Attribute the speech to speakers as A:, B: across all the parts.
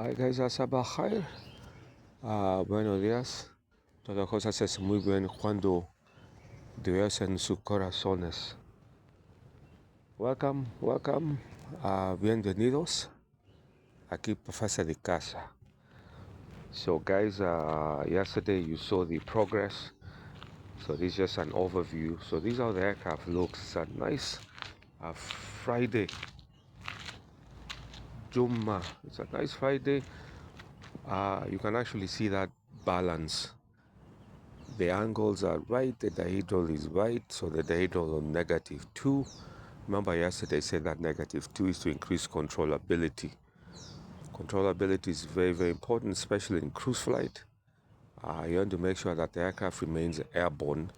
A: Hi guys, Asaba Khair. Buenos días. Todas cosas es muy bien cuando Dios en sus corazones. Welcome. Bienvenidos. Aquí Professor de Casa. So guys, yesterday you saw the progress. So this is just an overview. So these are the aircraft looks. It's a nice Friday. Jumma. It's a nice Friday. You can actually see that balance. The angles are right, the dihedral is right, so the dihedral on -2. Remember yesterday I said that -2 is to increase controllability. Controllability is very important, especially in cruise flight. You want to make sure that the aircraft remains airborne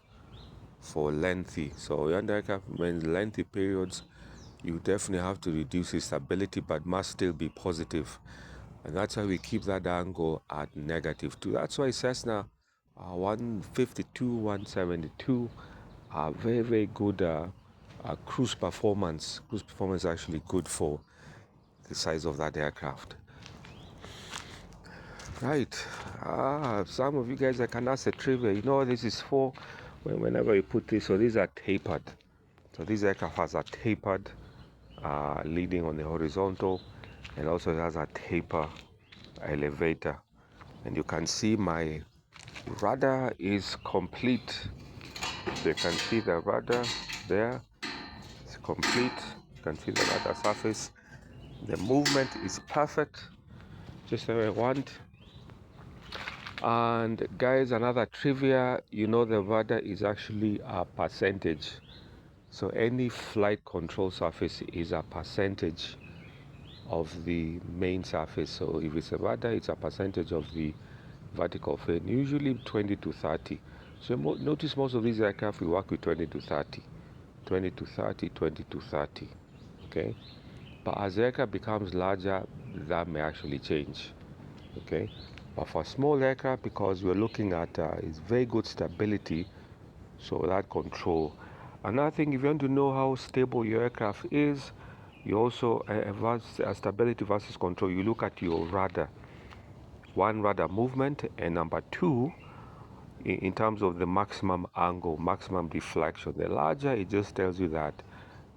A: for lengthy. So when the aircraft remains lengthy periods, you definitely have to reduce its stability, but must still be positive. And that's why we keep that angle at -2. That's why Cessna 152, 172 are very good cruise performance. Cruise performance is actually good for the size of that aircraft. Right. Some of you guys, I can ask a trivia. You know what this is for? Whenever you put this, so these are tapered. So this aircraft has a tapered leading on the horizontal, and also it has a taper elevator. And you can see my rudder is complete. So you can see the rudder there. It's complete. You can see the rudder surface. The movement is perfect, just the way I want. And guys, another trivia, you know the rudder is actually a percentage. So any flight control surface is a percentage of the main surface. So if it's a rudder, it's a percentage of the vertical fin, usually 20 to 30. So notice most of these aircraft we work with 20 to 30. 20 to 30, 20 to 30. Okay? But as the aircraft becomes larger, that may actually change. Okay? But for small aircraft, because we're looking at is very good stability, so that control. Another thing, if you want to know how stable your aircraft is, you also stability versus control. You look at your rudder. One, rudder movement, and number two, in terms of the maximum angle, maximum deflection. The larger, it just tells you that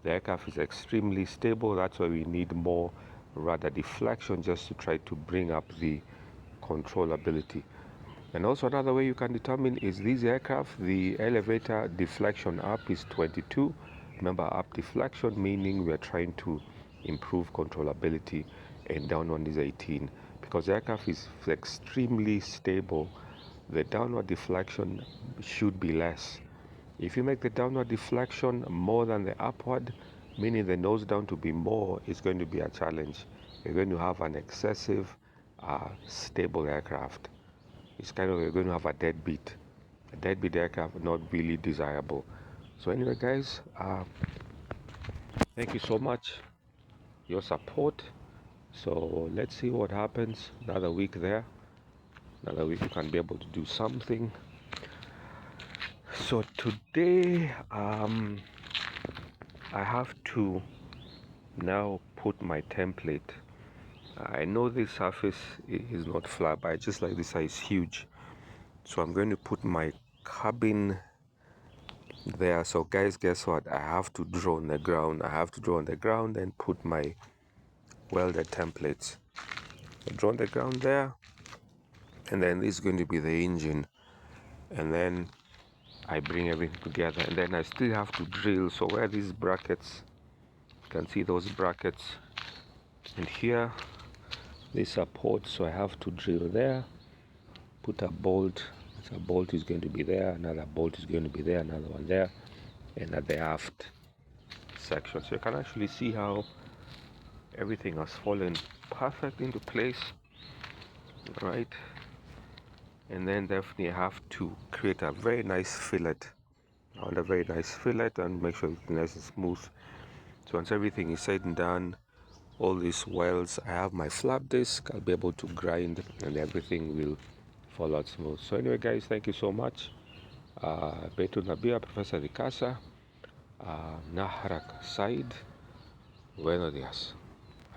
A: the aircraft is extremely stable. That's why we need more rudder deflection just to try to bring up the controllability. And also another way you can determine is these aircraft, the elevator deflection up is 22. Remember, up deflection meaning we're trying to improve controllability, and down one is 18. Because the aircraft is extremely stable, the downward deflection should be less. If you make the downward deflection more than the upward, meaning the nose down to be more, it's going to be a challenge. You're going to have an excessive stable aircraft. It's kind of, you're going to have a deadbeat aircraft, not really desirable. So anyway guys, thank you so much your support. So let's see what happens. Another week there, another week you can be able to do something. So today I have to now put my template. I know this surface is not flat, but I just like this size huge. So I'm going to put my cabin there. So guys, guess what? I have to draw on the ground. And put my welded templates. So draw on the ground there. And then this is going to be the engine. And then I bring everything together. And then I still have to drill. So where these brackets, you can see those brackets. And here, this support. So I have to drill there. Put a bolt. So a bolt is going to be there. Another bolt is going to be there. Another one there. And at the aft section. So you can actually see how everything has fallen perfect into place, right? And then definitely have to create a very nice fillet. I want a very nice fillet and make sure it's nice and smooth. So once everything is said and done, all these welds, I have my flap disc, I'll be able to grind and everything will fall out smooth. So anyway guys, thank you so much. Betu Nabia, Professor de Casa, Nahrak Said. Buenos días.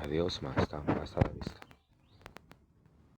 A: Adiós, más. Hasta la vista.